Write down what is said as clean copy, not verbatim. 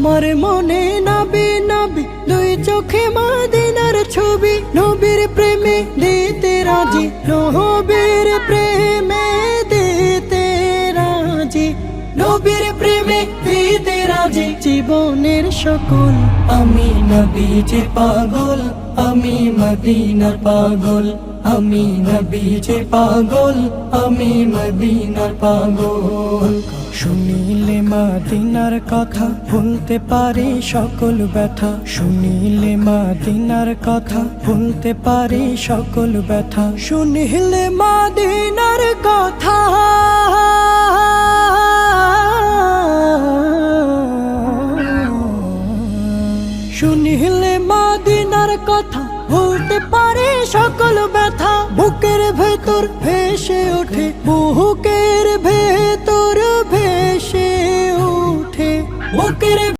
আমার মনে নবী নবী দুই চোখে মদিনার ছবি, নবীর প্রেমে দিতে রাজি, নবীর প্রেমে দিতে রাজি, নবীর প্রেমে দিতে রাজি। জীবনের সকল আমি নবীজির পাগল, আমি মদিনার পাগল, আমি নবীজির পাগল, আমি মদিনার পাগল। শুনিলে মদিনার কথা ভুলতে পারি সকল ব্যথা, শুনিলে মদিনার কথা ভুলতে পারি সকল ব্যথা, শুনিলে মদিনার কথা শুনিলে মদিনার কথা ভুলতে পারে সকল ব্যথা। বুকের ভেতর ভেসে ওঠে, বুকের ভেতর